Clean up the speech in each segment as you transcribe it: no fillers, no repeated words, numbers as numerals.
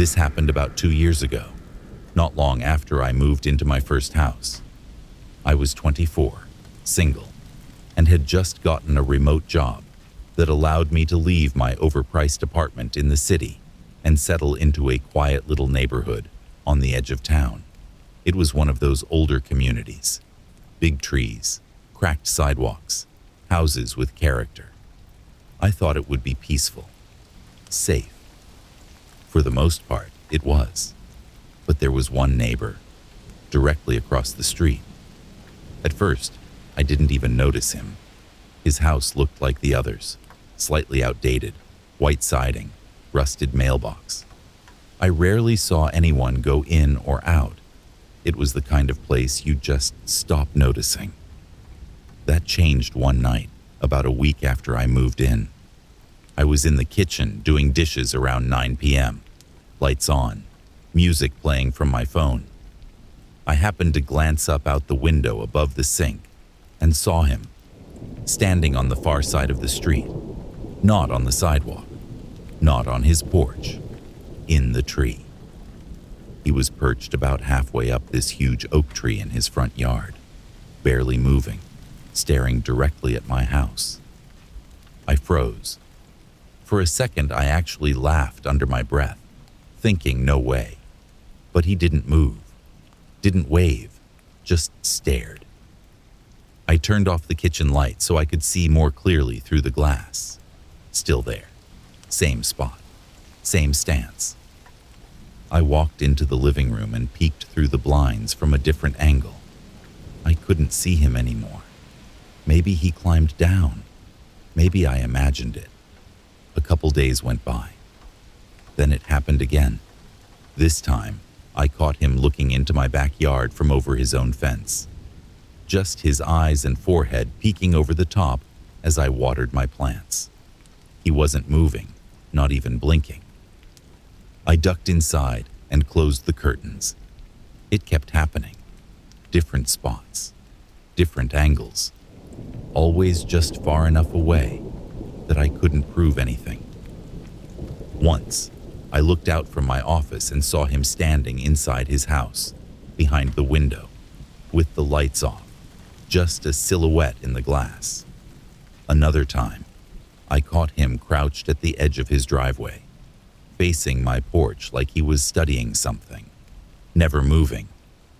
This happened about 2 years ago, not long after I moved into my first house. I was 24, single, and had just gotten a remote job that allowed me to leave my overpriced apartment in the city and settle into a quiet little neighborhood on the edge of town. It was one of those older communities. Big trees, cracked sidewalks, houses with character. I thought it would be peaceful, safe. For the most part, it was. But there was one neighbor, directly across the street. At first, I didn't even notice him. His house looked like the others, slightly outdated, white siding, rusted mailbox. I rarely saw anyone go in or out. It was the kind of place you just stop noticing. That changed one night, about a week after I moved in. I was in the kitchen doing dishes around 9 p.m., lights on, music playing from my phone. I happened to glance up out the window above the sink and saw him, standing on the far side of the street, not on the sidewalk, not on his porch, in the tree. He was perched about halfway up this huge oak tree in his front yard, barely moving, staring directly at my house. I froze. For a second, I actually laughed under my breath, thinking no way. But he didn't move, didn't wave, just stared. I turned off the kitchen light so I could see more clearly through the glass. Still there, same spot, same stance. I walked into the living room and peeked through the blinds from a different angle. I couldn't see him anymore. Maybe he climbed down. Maybe I imagined it. A couple days went by. Then it happened again. This time, I caught him looking into my backyard from over his own fence. Just his eyes and forehead peeking over the top as I watered my plants. He wasn't moving, not even blinking. I ducked inside and closed the curtains. It kept happening. Different spots, different angles, always just far enough away that I couldn't prove anything. Once, I looked out from my office and saw him standing inside his house, behind the window, with the lights off, just a silhouette in the glass. Another time, I caught him crouched at the edge of his driveway, facing my porch like he was studying something, never moving,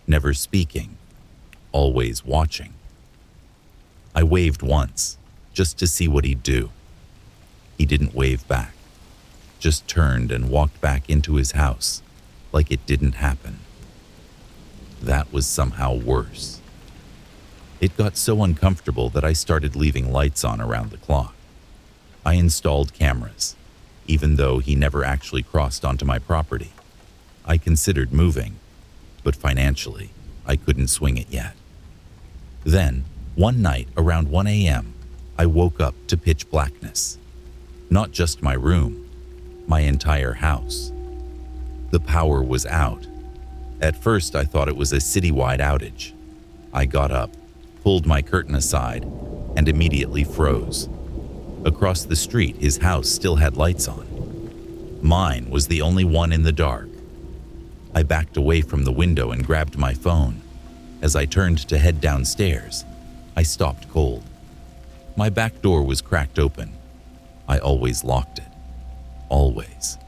never speaking, always watching. I waved once, just to see what he'd do. He didn't wave back, just turned and walked back into his house, like it didn't happen. That was somehow worse. It got so uncomfortable that I started leaving lights on around the clock. I installed cameras, even though he never actually crossed onto my property. I considered moving, but financially, I couldn't swing it yet. Then, one night around 1 a.m., I woke up to pitch blackness. Not just my room, my entire house. The power was out. At first, I thought it was a citywide outage. I got up, pulled my curtain aside, and immediately froze. Across the street, his house still had lights on. Mine was the only one in the dark. I backed away from the window and grabbed my phone. As I turned to head downstairs, I stopped cold. My back door was cracked open. I always locked it. Always.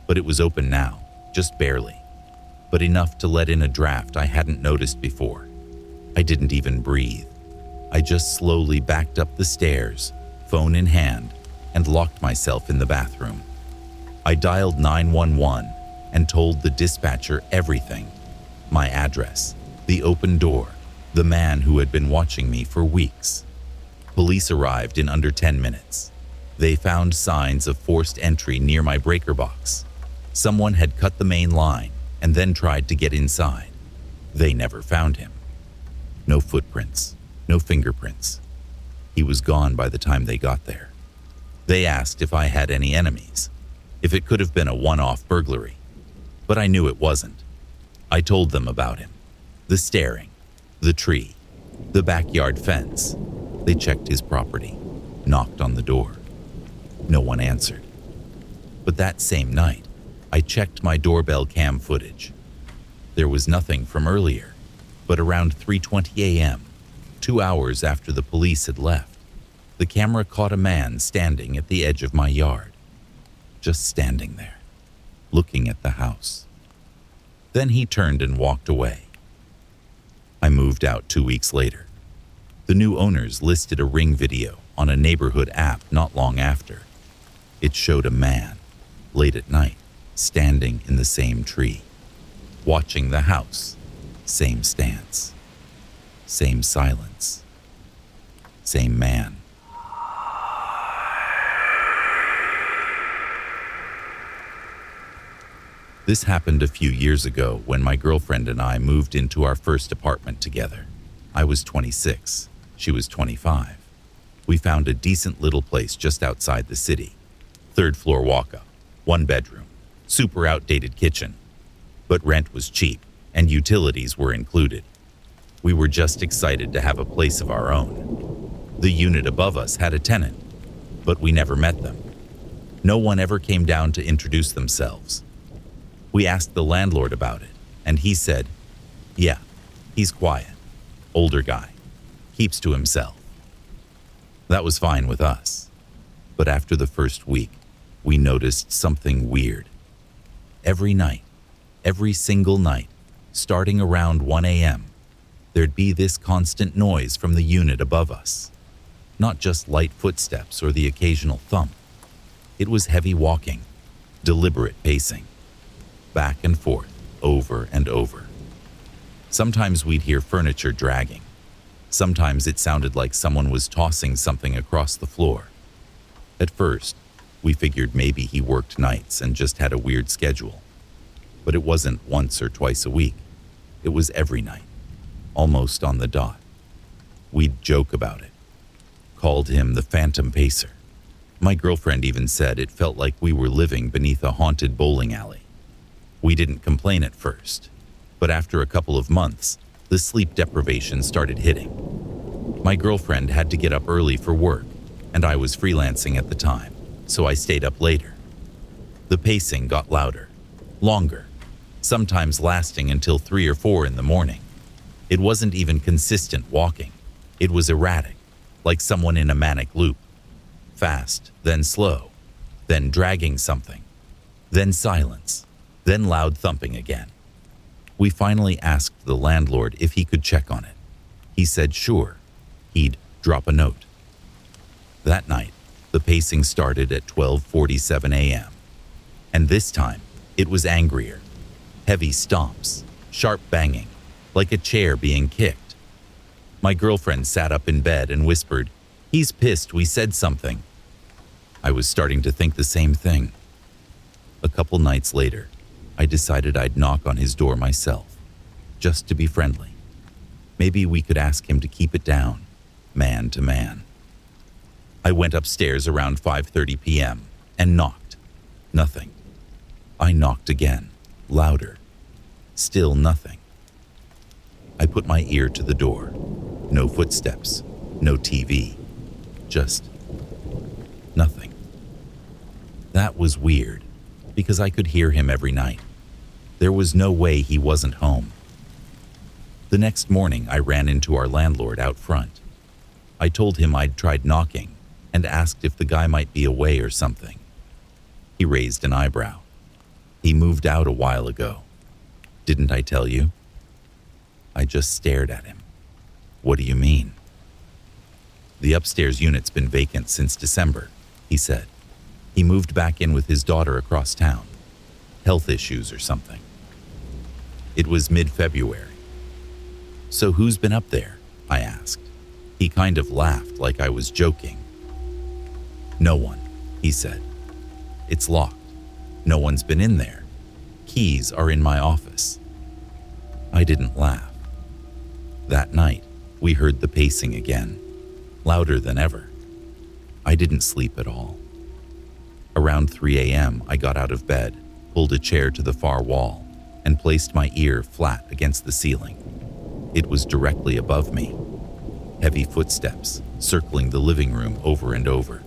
But it was open now, just barely, but enough to let in a draft I hadn't noticed before. I didn't even breathe. I just slowly backed up the stairs, phone in hand, and locked myself in the bathroom. I dialed 911 and told the dispatcher everything. My address, the open door, the man who had been watching me for weeks. Police arrived in under 10 minutes. They found signs of forced entry near my breaker box. Someone had cut the main line and then tried to get inside. They never found him. No footprints, no fingerprints. He was gone by the time they got there. They asked if I had any enemies, if it could have been a one-off burglary. But I knew it wasn't. I told them about him. The staring, the tree, the backyard fence. They checked his property, knocked on the door. No one answered. But that same night, I checked my doorbell cam footage. There was nothing from earlier, but around 3:20 a.m., 2 hours after the police had left, the camera caught a man standing at the edge of my yard, just standing there, looking at the house. Then he turned and walked away. I moved out 2 weeks later. The new owners listed a Ring video on a neighborhood app not long after. It showed a man, late at night, standing in the same tree, watching the house, same stance, same silence, same man. This happened a few years ago when my girlfriend and I moved into our first apartment together. I was 26, she was 25. We found a decent little place just outside the city. 3rd floor walk-up, 1 bedroom, super outdated kitchen. But rent was cheap and utilities were included. We were just excited to have a place of our own. The unit above us had a tenant, but we never met them. No one ever came down to introduce themselves. We asked the landlord about it, and he said, yeah, he's quiet, older guy, keeps to himself. That was fine with us. But after the first week, we noticed something weird. Every night, every single night, starting around 1 a.m., there'd be this constant noise from the unit above us. Not just light footsteps or the occasional thump. It was heavy walking, deliberate pacing, back and forth, over and over. Sometimes we'd hear furniture dragging. Sometimes it sounded like someone was tossing something across the floor. At first, we figured maybe he worked nights and just had a weird schedule. But it wasn't once or twice a week. It was every night, almost on the dot. We'd joke about it, called him the Phantom Pacer. My girlfriend even said it felt like we were living beneath a haunted bowling alley. We didn't complain at first, but after a couple of months, the sleep deprivation started hitting. My girlfriend had to get up early for work, and I was freelancing at the time, so I stayed up later. The pacing got louder, longer, sometimes lasting until 3 or 4 in the morning. It wasn't even consistent walking. It was erratic, like someone in a manic loop. Fast, then slow, then dragging something, then silence, then loud thumping again. We finally asked the landlord if he could check on it. He said sure, he'd drop a note. That night, the pacing started at 12:47 a.m. And this time, it was angrier. Heavy stomps, sharp banging, like a chair being kicked. My girlfriend sat up in bed and whispered, "He's pissed we said something." I was starting to think the same thing. A couple nights later, I decided I'd knock on his door myself, just to be friendly. Maybe we could ask him to keep it down, man to man. I went upstairs around 5:30 p.m. and knocked. Nothing. I knocked again, louder. Still nothing. I put my ear to the door. No footsteps, no TV, just nothing. That was weird, because I could hear him every night. There was no way he wasn't home. The next morning, I ran into our landlord out front. I told him I'd tried knocking and asked if the guy might be away or something. He raised an eyebrow. He moved out a while ago. Didn't I tell you? I just stared at him. What do you mean? The upstairs unit's been vacant since December, he said. He moved back in with his daughter across town. Health issues or something. It was mid-February. So who's been up there? I asked. He kind of laughed like I was joking. No one, he said. It's locked. No one's been in there. Keys are in my office. I didn't laugh. That night, we heard the pacing again, louder than ever. I didn't sleep at all. Around 3 a.m., I got out of bed, pulled a chair to the far wall, and placed my ear flat against the ceiling. It was directly above me. Heavy footsteps circling the living room over and over.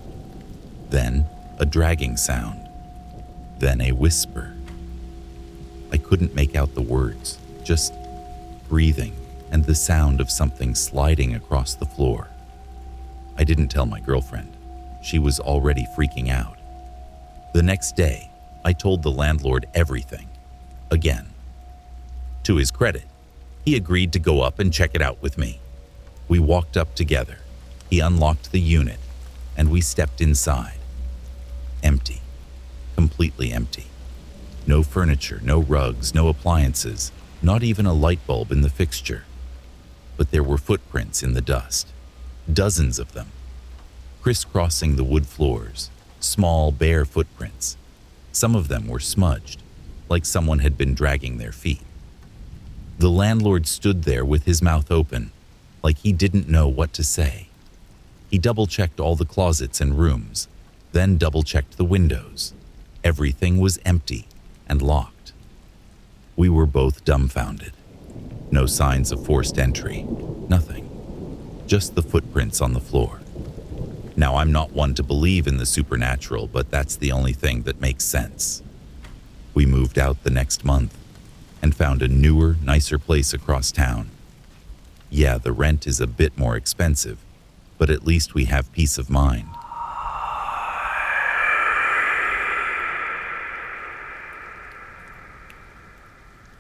Then a dragging sound. Then a whisper. couldn't make out the words, just breathing and the sound of something sliding across the floor. I didn't tell my girlfriend. She was already freaking out. The next day, I told the landlord everything. Again. To his credit, he agreed to go up and check it out with me. We walked up together. He unlocked the unit, and we stepped inside. Empty. Completely empty. No furniture, no rugs, no appliances, not even a light bulb in the fixture. But there were footprints in the dust. Dozens of them. Crisscrossing the wood floors, small, bare footprints. Some of them were smudged, like someone had been dragging their feet. The landlord stood there with his mouth open, like he didn't know what to say. He double-checked all the closets and rooms, then double-checked the windows. Everything was empty and locked. We were both dumbfounded. No signs of forced entry, nothing. Just the footprints on the floor. Now, I'm not one to believe in the supernatural, but that's the only thing that makes sense. We moved out the next month and found a newer, nicer place across town. Yeah, the rent is a bit more expensive, but at least we have peace of mind.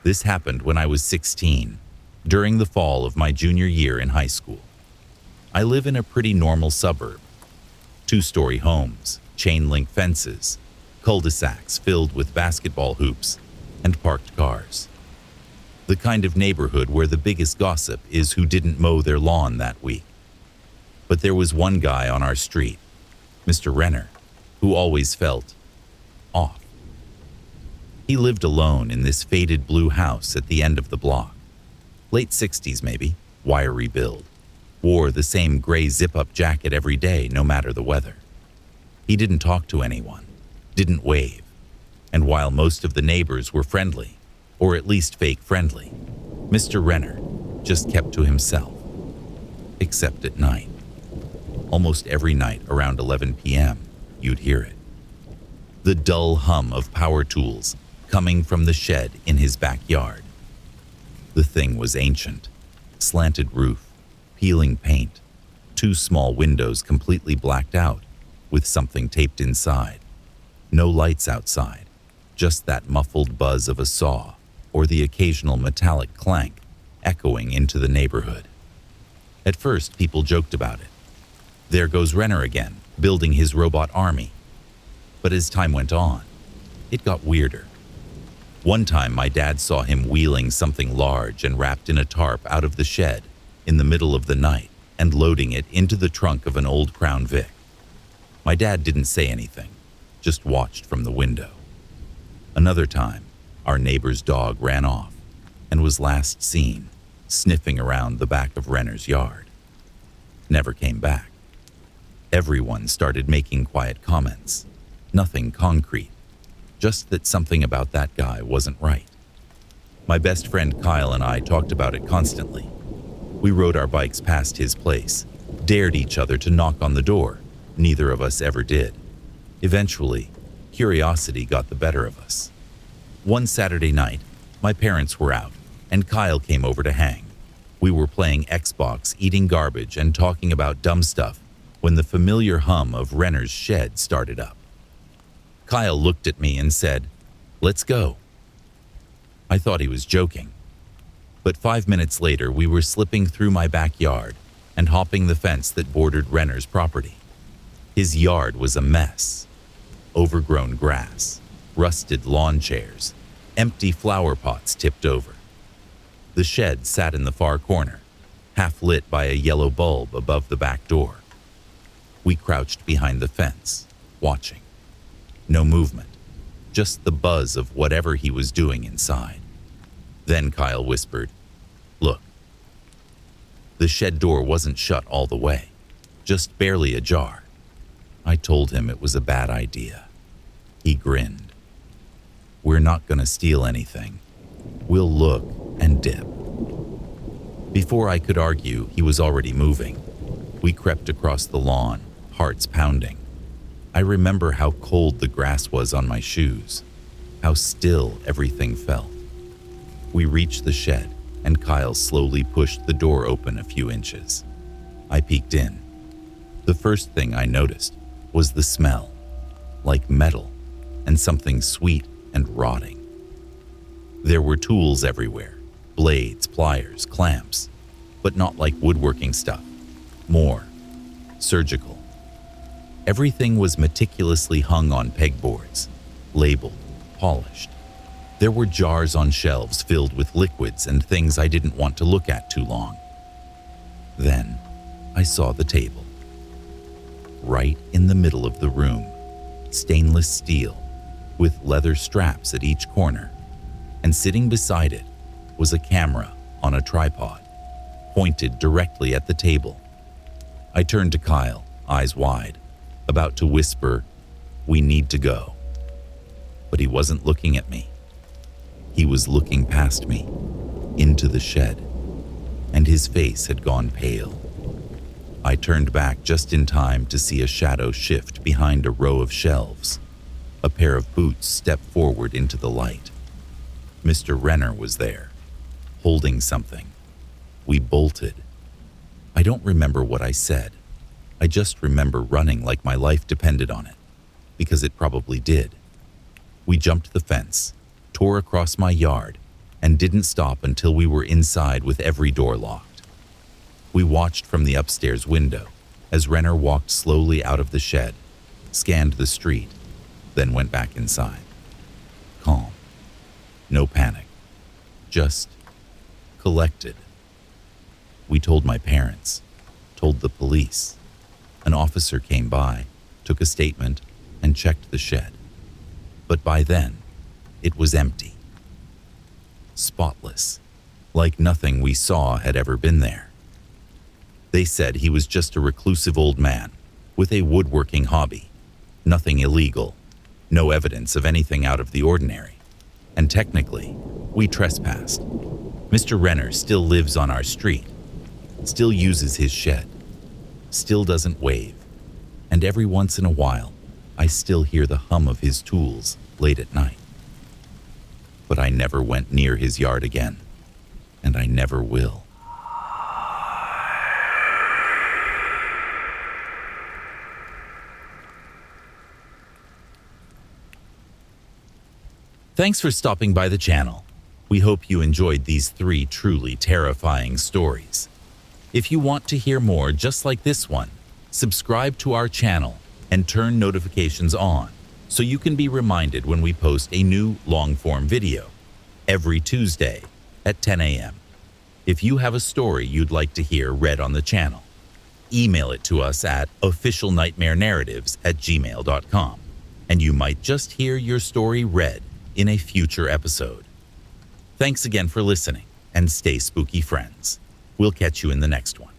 This happened when I was 16, during the fall of my junior year in high school. I live in a pretty normal suburb. 2-story homes, chain-link fences, cul-de-sacs filled with basketball hoops, and parked cars. The kind of neighborhood where the biggest gossip is who didn't mow their lawn that week. But there was one guy on our street, Mr. Renner, who always felt off. He lived alone in this faded blue house at the end of the block. Late 60s maybe, wiry build. Wore the same gray zip-up jacket every day, no matter the weather. He didn't talk to anyone, didn't wave. And while most of the neighbors were friendly, or at least fake friendly, Mr. Renner just kept to himself. Except at night. Almost every night around 11 p.m., you'd hear it. The dull hum of power tools coming from the shed in his backyard. The thing was ancient. Slanted roof, peeling paint, 2 small windows completely blacked out with something taped inside. No lights outside, just that muffled buzz of a saw or the occasional metallic clank echoing into the neighborhood. At first, people joked about it. There goes Renner again, building his robot army. But as time went on, it got weirder. One time, my dad saw him wheeling something large and wrapped in a tarp out of the shed in the middle of the night and loading it into the trunk of an old Crown Vic. My dad didn't say anything, just watched from the window. Another time, our neighbor's dog ran off and was last seen sniffing around the back of Renner's yard. Never came back. Everyone started making quiet comments. Nothing concrete, just that something about that guy wasn't right. My best friend Kyle and I talked about it constantly. We rode our bikes past his place, dared each other to knock on the door. Neither of us ever did. Eventually, curiosity got the better of us. One Saturday night, my parents were out, and Kyle came over to hang. We were playing Xbox, eating garbage, and talking about dumb stuff when the familiar hum of Renner's shed started up. Kyle looked at me and said, "Let's go." I thought he was joking. But 5 minutes later, we were slipping through my backyard and hopping the fence that bordered Renner's property. His yard was a mess. Overgrown grass, rusted lawn chairs, empty flower pots tipped over. The shed sat in the far corner, half lit by a yellow bulb above the back door. We crouched behind the fence, watching. No movement, just the buzz of whatever he was doing inside. Then Kyle whispered, "Look." The shed door wasn't shut all the way, just barely ajar. I told him it was a bad idea. He grinned. "We're not going to steal anything. We'll look and dip." Before I could argue, he was already moving. We crept across the lawn, hearts pounding. I remember how cold the grass was on my shoes, how still everything felt. We reached the shed, and Kyle slowly pushed the door open a few inches. I peeked in. The first thing I noticed was the smell, like metal and something sweet and rotting. There were tools everywhere, blades, pliers, clamps, but not like woodworking stuff. More surgical. Everything was meticulously hung on pegboards, labeled, polished. There were jars on shelves filled with liquids and things I didn't want to look at too long. Then I saw the table. Right in the middle of the room, stainless steel, with leather straps at each corner, and sitting beside it was a camera on a tripod, pointed directly at the table. I turned to Kyle, eyes wide, about to whisper, "We need to go." But he wasn't looking at me. He was looking past me, into the shed, and his face had gone pale. I turned back just in time to see a shadow shift behind a row of shelves. A pair of boots stepped forward into the light. Mr. Renner was there, holding something. We bolted. I don't remember what I said. I just remember running like my life depended on it, because it probably did. We jumped the fence, tore across my yard, and didn't stop until we were inside with every door locked. We watched from the upstairs window as Renner walked slowly out of the shed, scanned the street, then went back inside. Calm. No panic. Just collected. We told my parents, told the police. An officer came by, took a statement, and checked the shed. But by then, it was empty. Spotless, like nothing we saw had ever been there. They said he was just a reclusive old man with a woodworking hobby, nothing illegal, no evidence of anything out of the ordinary. And technically, we trespassed. Mr. Renner still lives on our street, still uses his shed, still doesn't wave, and every once in a while, I still hear the hum of his tools late at night. But I never went near his yard again, and I never will. Thanks for stopping by the channel. We hope you enjoyed these 3 truly terrifying stories. If you want to hear more just like this one, subscribe to our channel and turn notifications on so you can be reminded when we post a new long-form video every Tuesday at 10 a.m. If you have a story you'd like to hear read on the channel, email it to us at officialnightmarenarratives@gmail.com, and you might just hear your story read in a future episode. Thanks again for listening, and stay spooky, friends. We'll catch you in the next one.